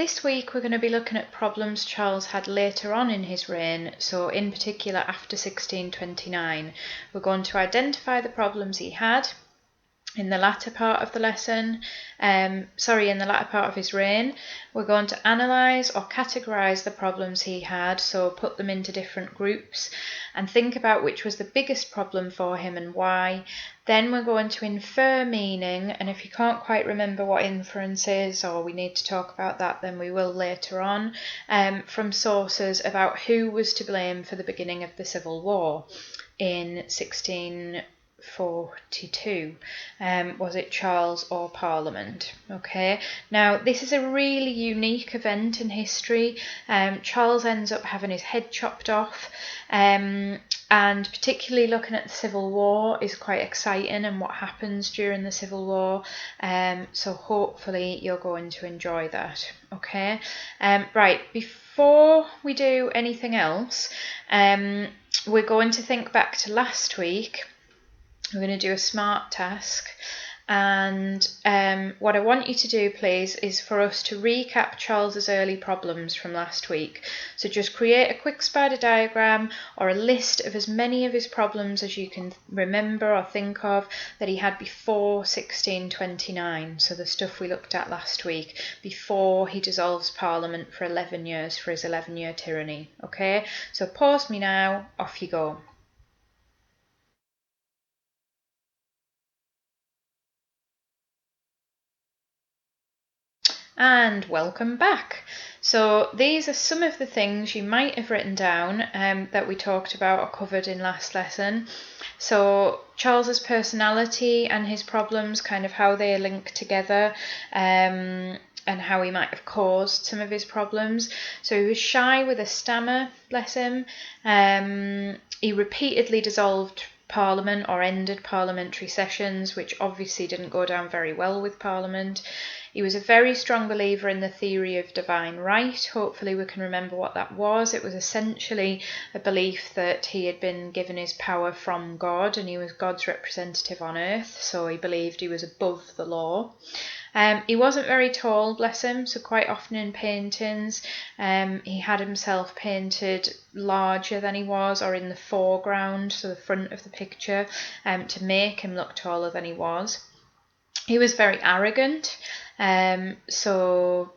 this week we're going to be looking at problems Charles had later on in his reign, so in particular after 1629. We're going to identify the problems he had in the latter part of the lesson, in the latter part of his reign. We're going to analyse or categorise the problems he had, so put them into different groups and think about which was the biggest problem for him and why. Then we're going to infer meaning, and if you can't quite remember what inference is, or we need to talk about that, then we will later on, from sources about who was to blame for the beginning of the Civil War in 1642. Was it Charles or Parliament? Okay, now this is a really unique event in history. Charles ends up having his head chopped off, and particularly looking at the Civil War is quite exciting and what happens during the Civil War, so hopefully you're going to enjoy that. Okay, right, before we do anything else, we're going to think back to last week. We're going to do a smart task, and what I want you to do, please, is for us to recap Charles's early problems from last week. So just create a quick spider diagram or a list of as many of his problems as you can remember or think of that he had before 1629, so the stuff we looked at last week, before he dissolves Parliament for 11 years for his 11-year tyranny. Okay, so pause me now, off you go. And welcome back. So these are some of the things you might have written down that we talked about or covered in last lesson. So Charles's personality and his problems, kind of how they link together, and how he might have caused some of his problems. So he was shy with a stammer, bless him. He repeatedly dissolved Parliament or ended parliamentary sessions, which obviously didn't go down very well with Parliament. He was a very strong believer in the theory of divine right. Hopefully we can remember what that was. It was essentially a belief that he had been given his power from God and he was God's representative on earth, so he believed he was above the law. He wasn't very tall, bless him, so quite often in paintings he had himself painted larger than he was, or in the foreground, so the front of the picture, to make him look taller than he was. He was very arrogant, so,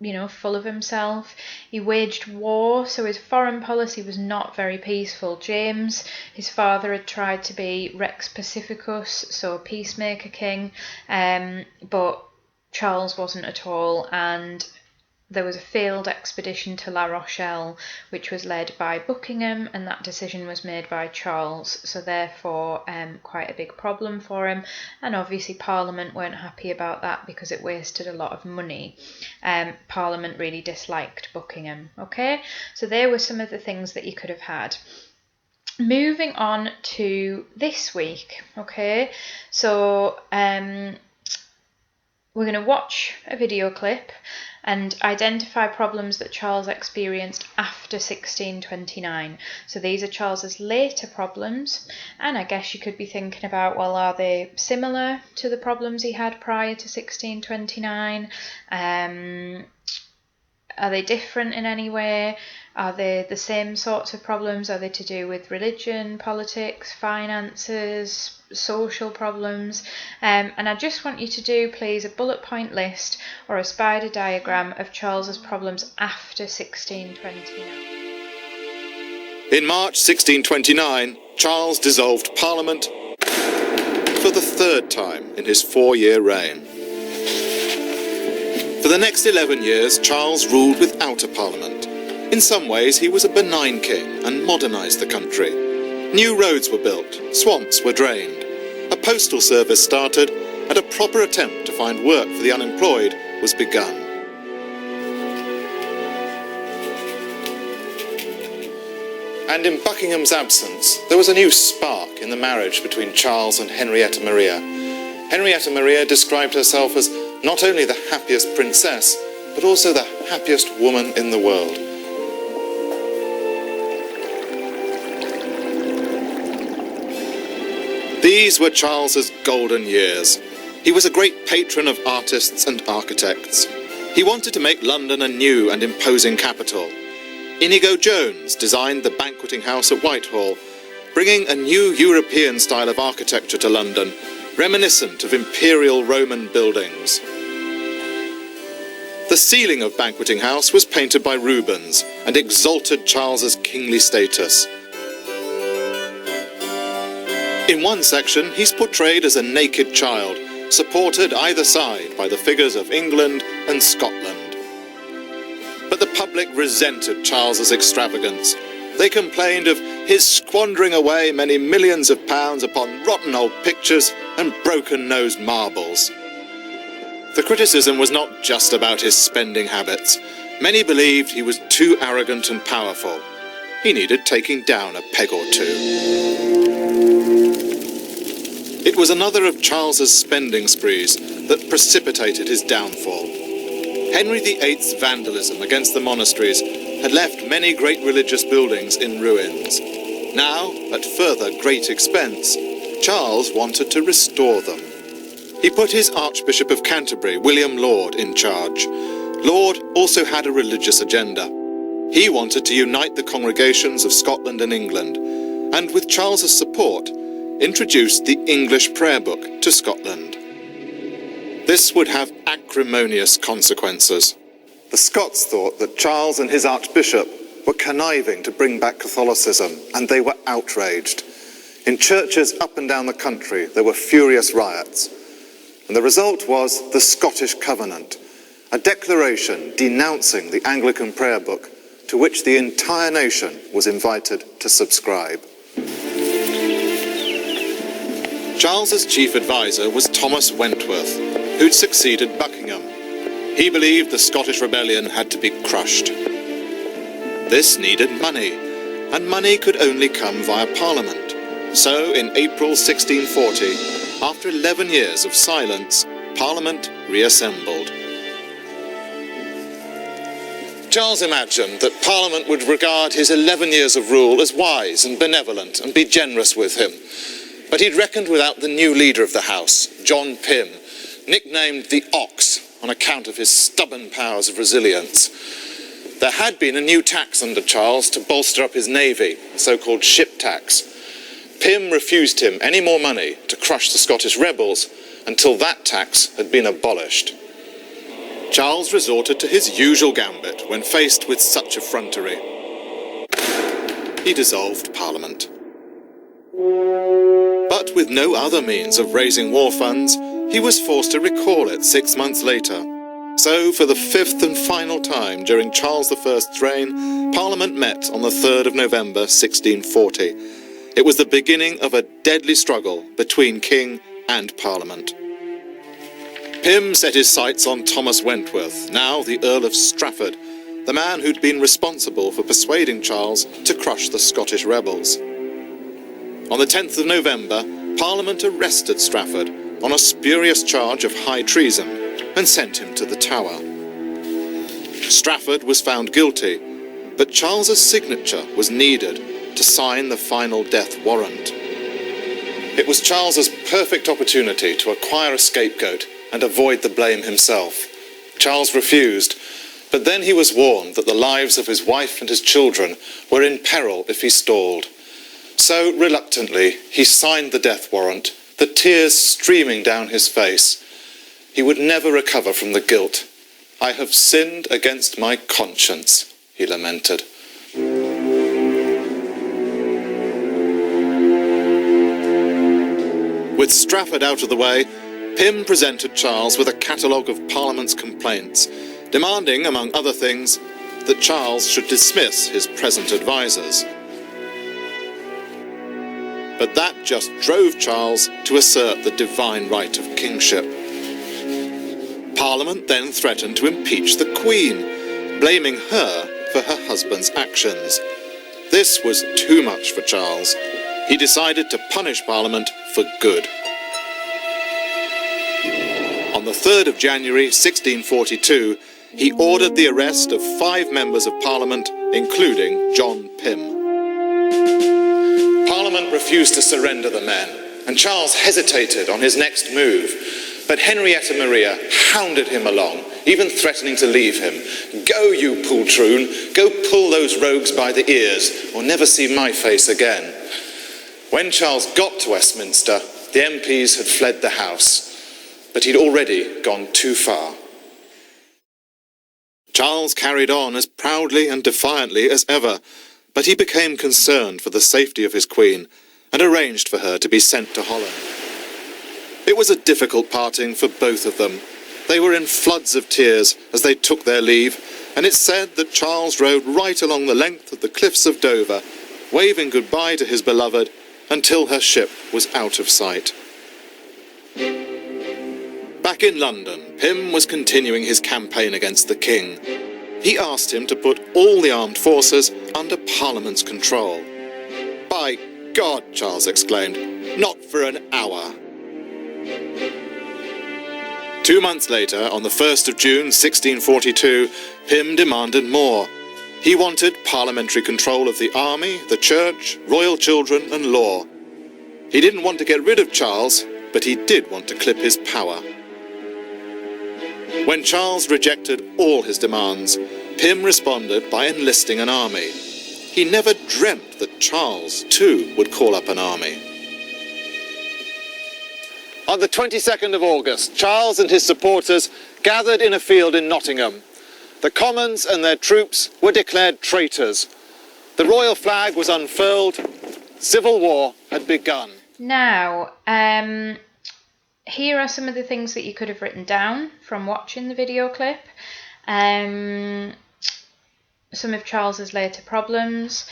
you know, full of himself. He waged war, so his foreign policy was not very peaceful. James, his father, had tried to be Rex Pacificus, so a peacemaker king, but Charles wasn't at all, and there was a failed expedition to La Rochelle, which was led by Buckingham, and that decision was made by Charles, so therefore quite a big problem for him, and obviously Parliament weren't happy about that because it wasted a lot of money. Parliament really disliked Buckingham. Okay, so there were some of the things that you could have had. Moving on to this week, okay, so we're going to watch a video clip and identify problems that Charles experienced after 1629. So these are Charles's later problems, and I guess you could be thinking about, well, are they similar to the problems he had prior to 1629? Are they different in any way? Are they the same sorts of problems? Are they to do with religion, politics, finances, social problems? And I just want you to do, please, a bullet point list or a spider diagram of Charles's problems after 1629. In March 1629, Charles dissolved Parliament for the third time in his 4-year reign. For the next 11 years, Charles ruled without a parliament. In some ways, he was a benign king and modernised the country. New roads were built, swamps were drained, a postal service started, and a proper attempt to find work for the unemployed was begun. And in Buckingham's absence, there was a new spark in the marriage between Charles and Henrietta Maria. Henrietta Maria described herself as not only the happiest princess, but also the happiest woman in the world. These were Charles's golden years. He was a great patron of artists and architects. He wanted to make London a new and imposing capital. Inigo Jones designed the banqueting house at Whitehall, bringing a new European style of architecture to London, reminiscent of imperial Roman buildings. The ceiling of Banqueting House was painted by Rubens and exalted Charles's kingly status. In one section, he's portrayed as a naked child, supported either side by the figures of England and Scotland. But the public resented Charles's extravagance. They complained of his squandering away many millions of pounds upon rotten old pictures and broken-nosed marbles. The criticism was not just about his spending habits. Many believed he was too arrogant and powerful. He needed taking down a peg or two. It was another of Charles's spending sprees that precipitated his downfall. Henry VIII's vandalism against the monasteries had left many great religious buildings in ruins. Now, at further great expense, Charles wanted to restore them. He put his Archbishop of Canterbury, William Laud, in charge. Laud also had a religious agenda. He wanted to unite the congregations of Scotland and England, and with Charles's support, introduced the English prayer book to Scotland. This would have acrimonious consequences. The Scots thought that Charles and his Archbishop were conniving to bring back Catholicism, and they were outraged. In churches up and down the country, there were furious riots. And the result was the Scottish Covenant, a declaration denouncing the Anglican prayer book to which the entire nation was invited to subscribe. Charles's chief advisor was Thomas Wentworth, who'd succeeded Buckingham. He believed the Scottish rebellion had to be crushed. This needed money, and money could only come via Parliament. So, in April 1640, after 11 years of silence, Parliament reassembled. Charles imagined that Parliament would regard his 11 years of rule as wise and benevolent and be generous with him. But he'd reckoned without the new leader of the House, John Pym, nicknamed the Ox on account of his stubborn powers of resilience. There had been a new tax under Charles to bolster up his navy, the so-called ship tax. Pym refused him any more money to crush the Scottish rebels until that tax had been abolished. Charles resorted to his usual gambit when faced with such effrontery. He dissolved Parliament. But with no other means of raising war funds, he was forced to recall it 6 months later. So, for the fifth and final time during Charles I's reign, Parliament met on the 3rd of November 1640. It was the beginning of a deadly struggle between King and Parliament. Pym set his sights on Thomas Wentworth, now the Earl of Strafford, the man who'd been responsible for persuading Charles to crush the Scottish rebels. On the 10th of November, Parliament arrested Strafford on a spurious charge of high treason and sent him to the Tower. Strafford was found guilty, but Charles's signature was needed to sign the final death warrant. It was Charles's perfect opportunity to acquire a scapegoat and avoid the blame himself. Charles refused, but then he was warned that the lives of his wife and his children were in peril if he stalled. So, reluctantly, he signed the death warrant, the tears streaming down his face. He would never recover from the guilt. "I have sinned against my conscience," he lamented. With Strafford out of the way, Pym presented Charles with a catalogue of Parliament's complaints, demanding, among other things, that Charles should dismiss his present advisers. But that just drove Charles to assert the divine right of kingship. Parliament then threatened to impeach the Queen, blaming her for her husband's actions. This was too much for Charles. He decided to punish Parliament for good. On the 3rd of January 1642, he ordered the arrest of 5 members of Parliament, including John Pym. Parliament refused to surrender the men, and Charles hesitated on his next move, but Henrietta Maria hounded him along, even threatening to leave him. "Go, you poltroon, go pull those rogues by the ears, or never see my face again." When Charles got to Westminster, the MPs had fled the House, but he'd already gone too far. Charles carried on as proudly and defiantly as ever, but he became concerned for the safety of his queen and arranged for her to be sent to Holland. It was a difficult parting for both of them. They were in floods of tears as they took their leave, and it's said that Charles rode right along the length of the cliffs of Dover, waving goodbye to his beloved until her ship was out of sight. Back in London, Pym was continuing his campaign against the king. He asked him to put all the armed forces under Parliament's control. "By God," Charles exclaimed, "not for an hour." 2 months later, on the 1st of June 1642, Pym demanded more. He wanted parliamentary control of the army, the church, royal children and law. He didn't want to get rid of Charles, but he did want to clip his power. When Charles rejected all his demands, Pym responded by enlisting an army. He never dreamt that Charles, too, would call up an army. On the 22nd of August, Charles and his supporters gathered in a field in Nottingham. The Commons and their troops were declared traitors. The royal flag was unfurled. Civil war had begun. Now, here are some of the things that you could have written down from watching the video clip. Some of Charles's later problems.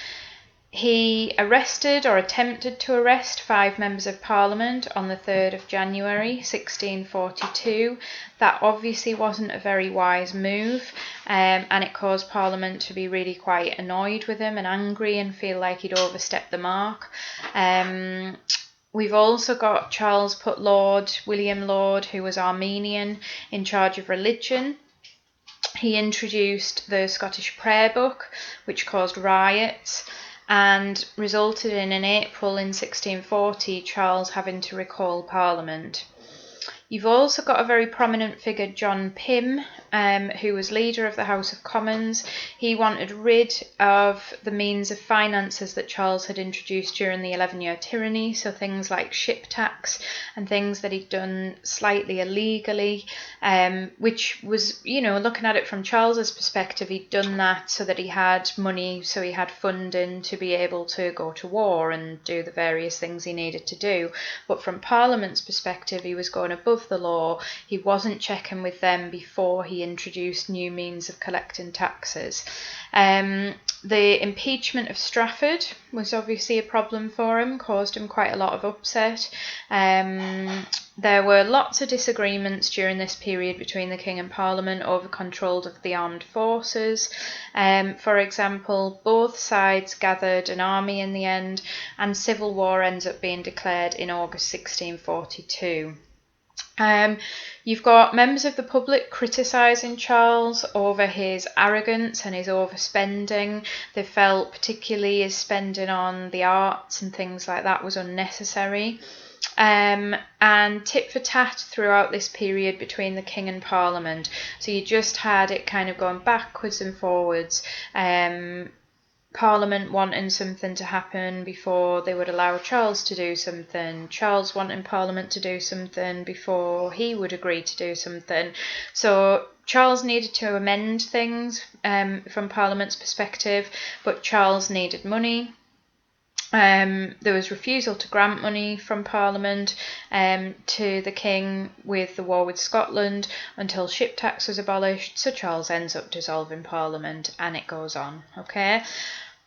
He arrested or attempted to arrest 5 members of Parliament on the 3rd of January 1642. That obviously wasn't a very wise move, and it caused Parliament to be really quite annoyed with him and angry and feel like he'd overstepped the mark. We've also got Charles put William Laud, who was Armenian, in charge of religion. He introduced the Scottish Prayer Book, which caused riots and resulted in April in 1640 Charles having to recall Parliament. You've also got a very prominent figure, John Pym, who was leader of the House of Commons. He wanted rid of the means of finances that Charles had introduced during the 11-year tyranny, so things like ship tax and things that he'd done slightly illegally, which was, looking at it from Charles's perspective, he'd done that so that he had money, so he had funding to be able to go to war and do the various things he needed to do. But from Parliament's perspective, he was going above the law. He wasn't checking with them before he introduced new means of collecting taxes. The impeachment of Strafford was obviously a problem for him, caused him quite a lot of upset. There were lots of disagreements during this period between the King and Parliament over control of the armed forces. For example, both sides gathered an army in the end, and civil war ends up being declared in August 1642. You've got members of the public criticising Charles over his arrogance and his overspending. They felt particularly his spending on the arts and things like that was unnecessary. And tit for tat throughout this period between the King and Parliament. So you just had it kind of going backwards and forwards. Parliament wanting something to happen before they would allow Charles to do something. Charles wanting Parliament to do something before he would agree to do something. So Charles needed to amend things from Parliament's perspective, but Charles needed money. There was refusal to grant money from Parliament to the King with the war with Scotland until ship tax was abolished, so Charles ends up dissolving Parliament and it goes on, okay?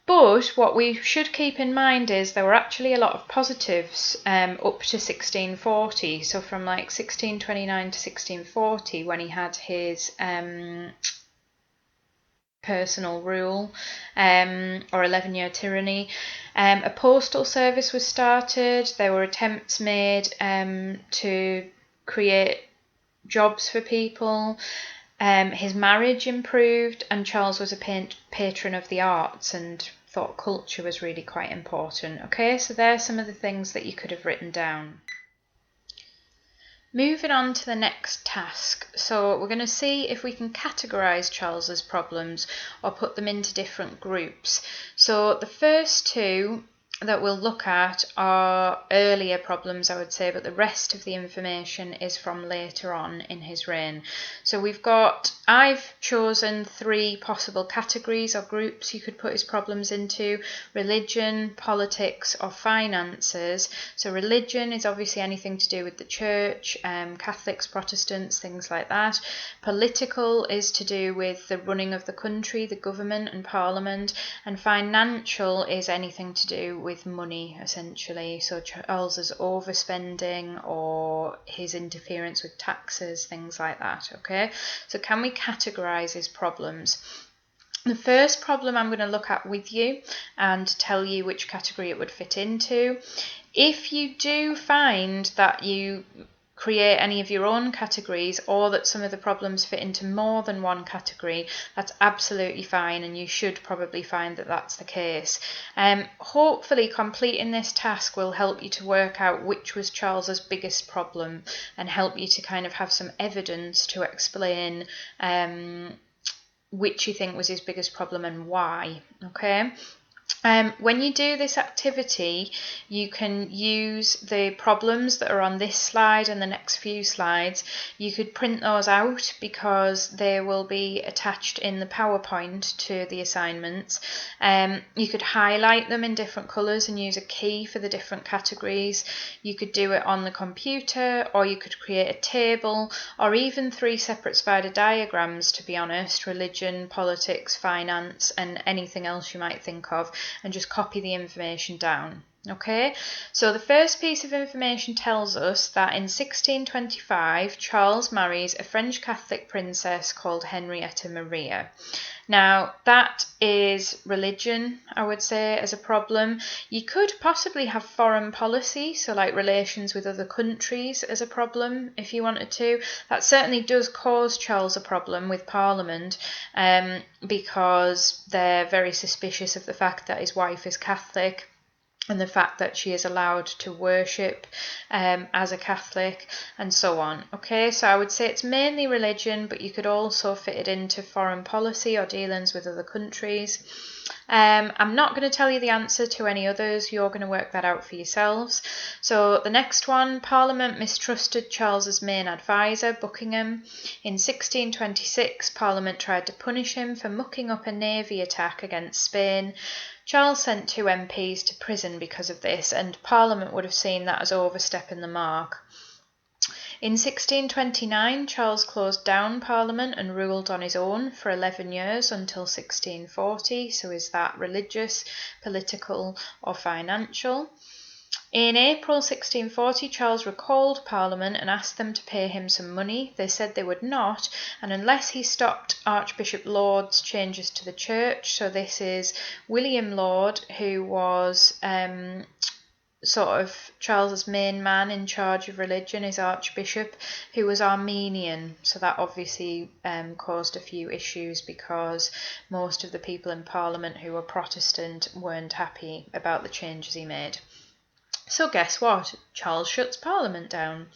But what we should keep in mind is there were actually a lot of positives up to 1640, so from like 1629 to 1640 when he had his personal rule or 11-year tyranny. A postal service was started. There were attempts made to create jobs for people. His marriage improved, and Charles was a patron of the arts and thought culture was really quite important. Okay, so there's some of the things that you could have written down. Moving on to the next task. So we're going to see if we can categorise Charles's problems or put them into different groups. So the first two that we'll look at are earlier problems, I would say, but the rest of the information is from later on in his reign. So I've chosen 3 possible categories or groups you could put his problems into: religion, politics, or finances. So religion is obviously anything to do with the church, Catholics, Protestants, things like that. Political is to do with the running of the country, the government and parliament, and financial is anything to do with money, essentially. So Charles's overspending or his interference with taxes, things like that. Okay, so can we categorize his problems? The first problem I'm going to look at with you and tell you which category it would fit into. If you do find that you create any of your own categories or that some of the problems fit into more than one category, that's absolutely fine, and you should probably find that that's the case. Hopefully completing this task will help you to work out which was Charles's biggest problem and help you to kind of have some evidence to explain which you think was his biggest problem and why. Okay. When you do this activity, you can use the problems that are on this slide and the next few slides. You could print those out because they will be attached in the PowerPoint to the assignments. You could highlight them in different colours and use a key for the different categories. You could do it on the computer, or you could create a table, or even 3 separate spider diagrams, to be honest: religion, politics, finance, and anything else you might think of, and just copy the information down. Okay, so the first piece of information tells us that in 1625 Charles marries a French Catholic princess called Henrietta Maria. Now that is religion, I would say, as a problem. You could possibly have foreign policy, so like relations with other countries, as a problem if you wanted to. That certainly does cause Charles a problem with Parliament, because they're very suspicious of the fact that his wife is Catholic and the fact that she is allowed to worship as a Catholic, and so on. Okay, so I would say it's mainly religion, but you could also fit it into foreign policy or dealings with other countries. I'm not going to tell you the answer to any others. You're going to work that out for yourselves. So the next one: Parliament mistrusted Charles's main advisor, Buckingham. In 1626, Parliament tried to punish him for mucking up a navy attack against Spain. Charles sent 2 MPs to prison because of this, and Parliament would have seen that as overstepping the mark. In 1629, Charles closed down Parliament and ruled on his own for 11 years until 1640. So is that religious, political, or financial? In April 1640, Charles recalled Parliament and asked them to pay him some money. They said they would not, and unless he stopped Archbishop Laud's changes to the church. So this is William Laud, who was sort of Charles's main man in charge of religion, his archbishop, who was Armenian. So that obviously caused a few issues because most of the people in Parliament who were Protestant weren't happy about the changes he made. So guess what? Charles shuts Parliament down.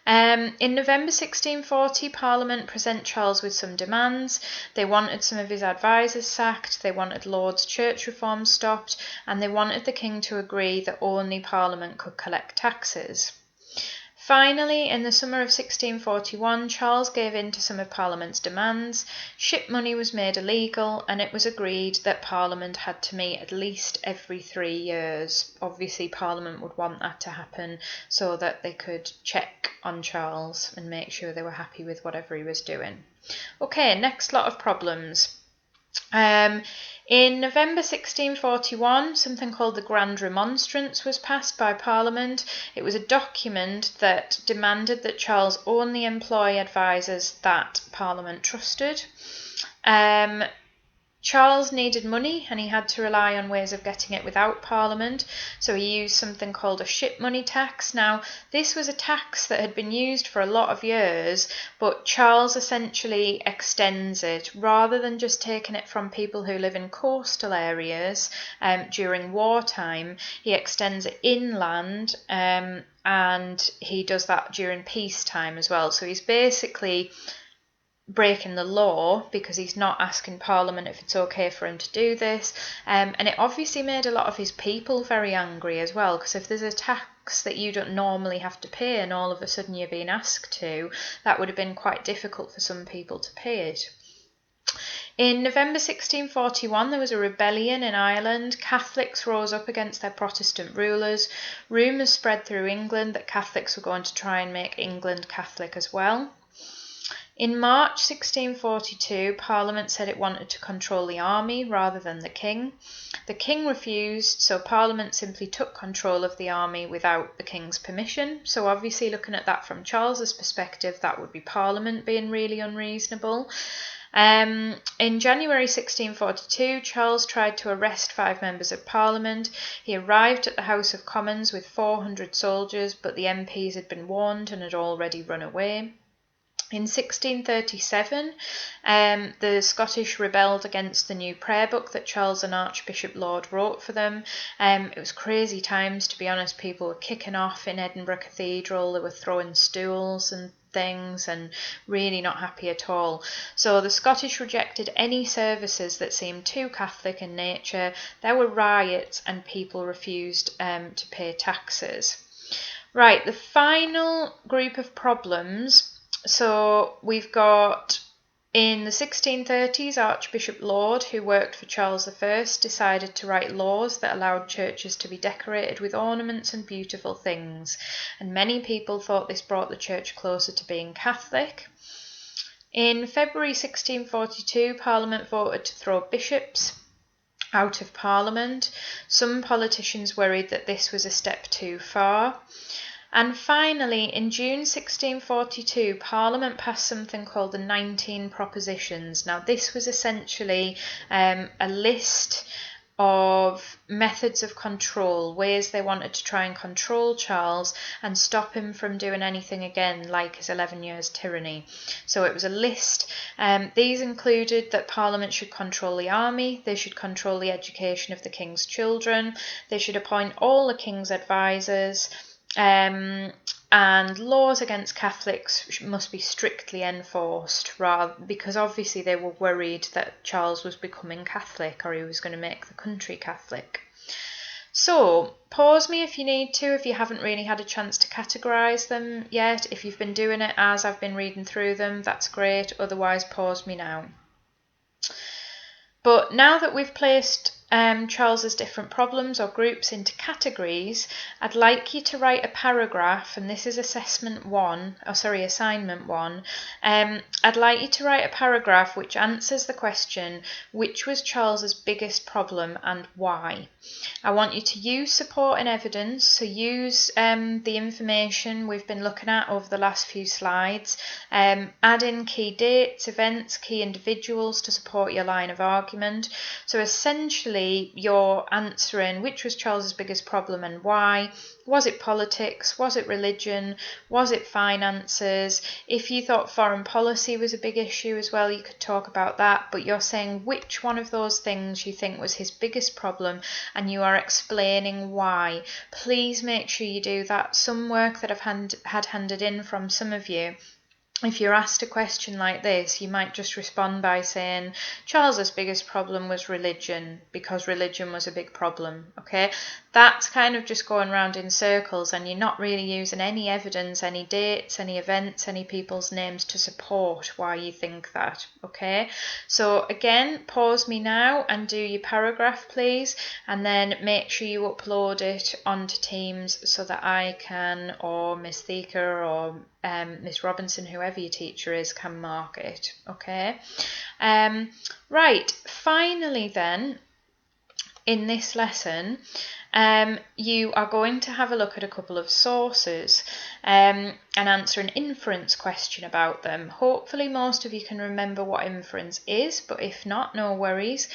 In November 1640, Parliament present Charles with some demands. They wanted some of his advisors sacked, they wanted Laud's church reform stopped, and they wanted the king to agree that only Parliament could collect taxes. Finally, in the summer of 1641, Charles gave in to some of Parliament's demands. Ship money was made illegal, and it was agreed that Parliament had to meet at least every 3 years. Obviously, Parliament would want that to happen so that they could check on Charles and make sure they were happy with whatever he was doing. Okay, next lot of problems. In November 1641, something called the Grand Remonstrance was passed by Parliament. It was a document that demanded that Charles only employ advisors that Parliament trusted. Charles needed money and he had to rely on ways of getting it without Parliament, so he used something called a ship money tax. Now, this was a tax that had been used for a lot of years, but Charles essentially extends it. Rather than just taking it from people who live in coastal areas during wartime, he extends it inland, and he does that during peacetime as well. So he's basically breaking the law because he's not asking Parliament if it's okay for him to do this, and it obviously made a lot of his people very angry as well, because if there's a tax that you don't normally have to pay and all of a sudden you're being asked to, that would have been quite difficult for some people to pay it. In November 1641, there was a rebellion in Ireland. Catholics rose up against their Protestant rulers. Rumours spread through England that Catholics were going to try and make England Catholic as well. In March 1642, Parliament said it wanted to control the army rather than the king. The king refused, so Parliament simply took control of the army without the king's permission. So obviously, looking at that from Charles's perspective, that would be Parliament being really unreasonable. In January 1642, Charles tried to arrest 5 members of Parliament. He arrived at the House of Commons with 400 soldiers, but the MPs had been warned and had already run away. In 1637, the Scottish rebelled against the new prayer book that Charles and Archbishop Laud wrote for them. It was crazy times, to be honest. People were kicking off in Edinburgh Cathedral, they were throwing stools and things and really not happy at all. So the Scottish rejected any services that seemed too Catholic in nature. There were riots and people refused to pay taxes. Right, the final group of problems. So we've got, in the 1630s, Archbishop Laud, who worked for Charles I, decided to write laws that allowed churches to be decorated with ornaments and beautiful things, and many people thought this brought the church closer to being Catholic. In February 1642, Parliament voted to throw bishops out of Parliament. Some politicians worried that this was a step too far. And finally, in June 1642, Parliament passed something called the 19 Propositions. Now, this was essentially a list of methods of control, ways they wanted to try and control Charles and stop him from doing anything again like his 11 years tyranny. So it was a list. These included that Parliament should control the army, they should control the education of the king's children, they should appoint all the king's advisors, and laws against Catholics must be strictly enforced, because obviously they were worried that Charles was becoming Catholic, or he was going to make the country Catholic. So pause me if you need to, if you haven't really had a chance to categorise them yet. If you've been doing it as I've been reading through them, that's great. Otherwise, pause me now. But now that we've placed Charles's different problems or groups into categories, I'd like you to write a paragraph, and this is assignment 1. I'd like you to write a paragraph which answers the question, which was Charles's biggest problem and why? I want you to use support and evidence, so use the information we've been looking at over the last few slides, add in key dates, events, key individuals to support your line of argument. So essentially, you're answering which was Charles's biggest problem and why. Was it politics? Was it religion? Was it finances? If you thought foreign policy was a big issue as well, you could talk about that, but you're saying which one of those things you think was his biggest problem and you are explaining why. Please make sure you do that. Some work that I've had handed in from some of you, if you're asked a question like this, you might just respond by saying Charles's biggest problem was religion, because religion was a big problem, okay? That's kind of just going around in circles, and you're not really using any evidence, any dates, any events, any people's names to support why you think that, okay? So again, pause me now and do your paragraph, please, and then make sure you upload it onto Teams so that I can, or Miss Thika, or Miss Robinson, whoever your teacher is, can mark it, okay? Right, finally then, in this lesson, you are going to have a look at a couple of sources and answer an inference question about them. Hopefully most of you can remember what inference is, but if not, no worries.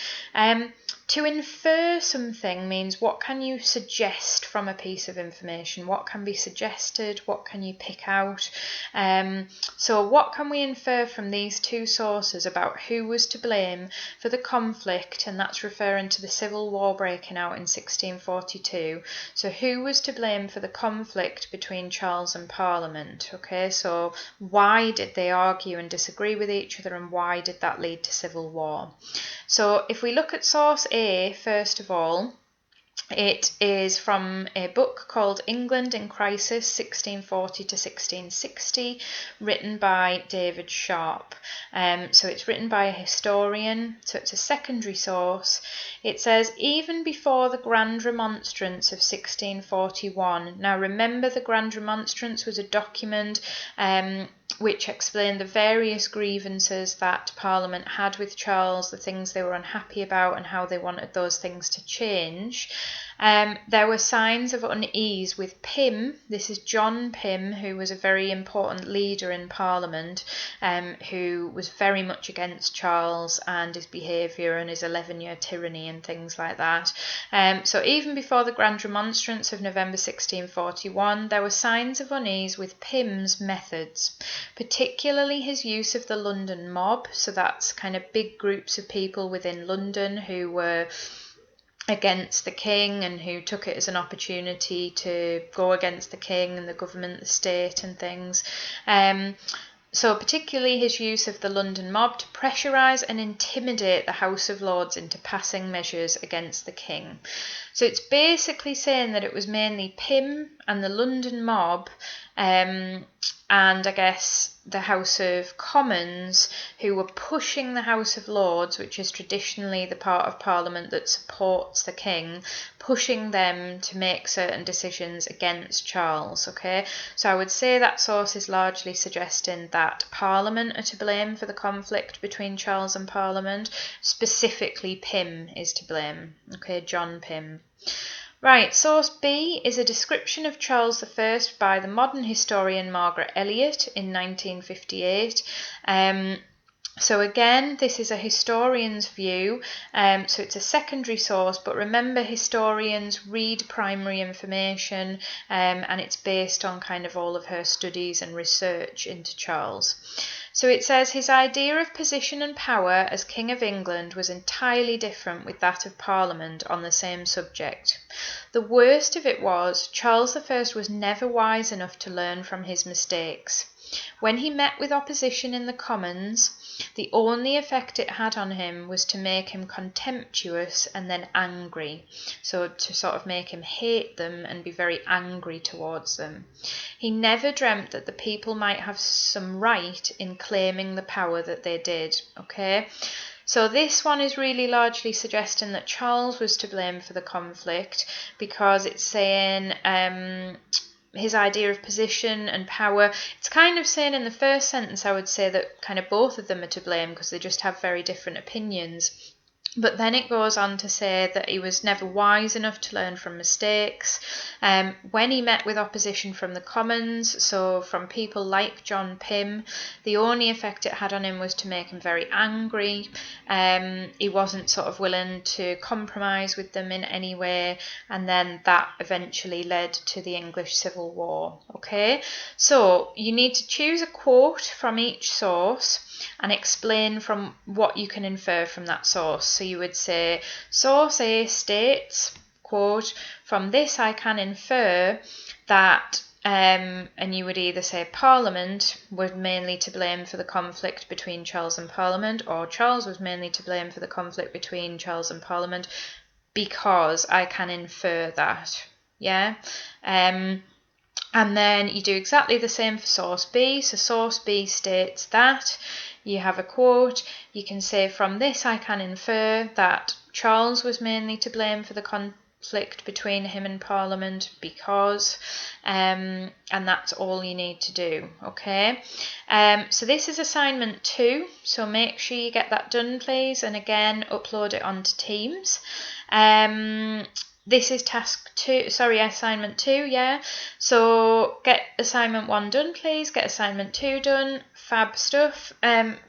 To infer something means what can you suggest from a piece of information? What can be suggested? What can you pick out? So what can we infer from these two sources about who was to blame for the conflict? And that's referring to the Civil War breaking out in 1642. So who was to blame for the conflict between Charles and Parliament? Okay, so why did they argue and disagree with each other, and why did that lead to civil war? So if we look at source A, first of all, it is from a book called England in Crisis, 1640 to 1660, written by David Sharp. So it's written by a historian, so it's a secondary source. It says, even before the Grand Remonstrance of 1641. Now remember, the Grand Remonstrance was a document which explained the various grievances that Parliament had with Charles, the things they were unhappy about and how they wanted those things to change. There were signs of unease with Pym. This is John Pym, who was a very important leader in Parliament, who was very much against Charles and his behaviour and his 11-year tyranny and things like that. So even before the Grand Remonstrance of November 1641, there were signs of unease with Pym's methods, particularly his use of the London mob. So that's kind of big groups of people within London who were against the king and who took it as an opportunity to go against the king and the government, the state and things. So particularly his use of the London mob to pressurise and intimidate the House of Lords into passing measures against the king. So it's basically saying that it was mainly Pym and the London mob and I guess the House of Commons who were pushing the House of Lords, which is traditionally the part of Parliament that supports the king, pushing them to make certain decisions against Charles. Okay, so I would say that source is largely suggesting that Parliament are to blame for the conflict between Charles and Parliament. Specifically, Pym is to blame. Okay, John Pym. Right, source B is a description of Charles I by the modern historian Margaret Elliott in 1958. So again, this is a historian's view, so it's a secondary source, but remember historians read primary information and it's based on kind of all of her studies and research into Charles. So it says his idea of position and power as King of England was entirely different with that of Parliament on the same subject. The worst of it was, Charles I was never wise enough to learn from his mistakes. When he met with opposition in the Commons, the only effect it had on him was to make him contemptuous and then angry, so to sort of make him hate them and be very angry towards them. He never dreamt that the people might have some right in claiming the power that they did. Okay, so this one is really largely suggesting that Charles was to blame for the conflict, because it's saying his idea of position and power. It's kind of saying in the first sentence, I would say that kind of both of them are to blame because they just have very different opinions. But then it goes on to say that he was never wise enough to learn from mistakes. When he met with opposition from the Commons, so from people like John Pym, the only effect it had on him was to make him very angry. He wasn't sort of willing to compromise with them in any way, and then that eventually led to the English Civil War. Okay, so you need to choose a quote from each source and explain from what you can infer from that source. So you would say, source A states, quote, from this I can infer that, and you would either say Parliament was mainly to blame for the conflict between Charles and Parliament, or Charles was mainly to blame for the conflict between Charles and Parliament, because I can infer that. Yeah. And then you do exactly the same for source B. So source B states that you have a quote. You can say, from this I can infer that Charles was mainly to blame for the conflict between him and Parliament because, and that's all you need to do. Okay, so this is assignment 2, so make sure you get that done, please, and again upload it onto Teams. this is assignment 2, yeah. So get assignment 1 done, please. Get assignment 2 done. Fab stuff.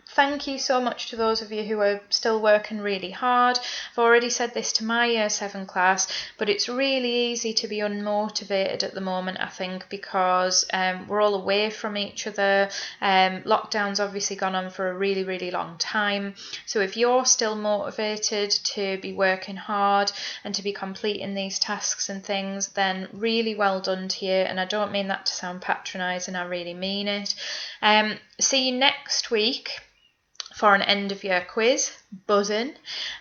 Thank you so much to those of you who are still working really hard. I've already said this to my Year 7 class, but it's really easy to be unmotivated at the moment, I think, because we're all away from each other. Lockdown's obviously gone on for a really, really long time. So if you're still motivated to be working hard and to be completing these tasks and things, then really well done to you. And I don't mean that to sound patronising, I really mean it. See you next week for an end of year quiz. Buzzing.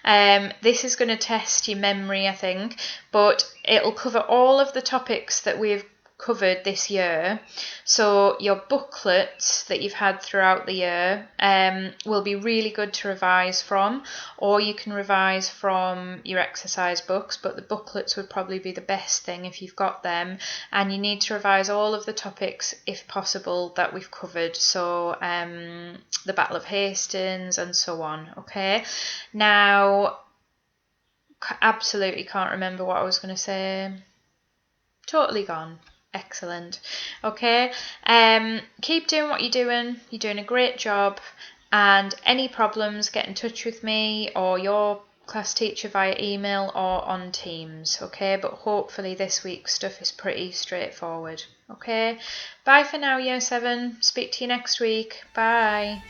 This is going to test your memory, I think, but it'll cover all of the topics that we've covered this year. So your booklets that you've had throughout the year will be really good to revise from, or you can revise from your exercise books, but the booklets would probably be the best thing if you've got them, and you need to revise all of the topics if possible that we've covered. So the Battle of Hastings and so on. Okay, now absolutely can't remember what I was going to say. Totally gone. Excellent. Okay, keep doing what you're doing. You're doing a great job, and any problems, get in touch with me or your class teacher via email or on Teams. Okay, but hopefully this week's stuff is pretty straightforward. Okay, bye for now, Year 7. Speak to you next week. Bye.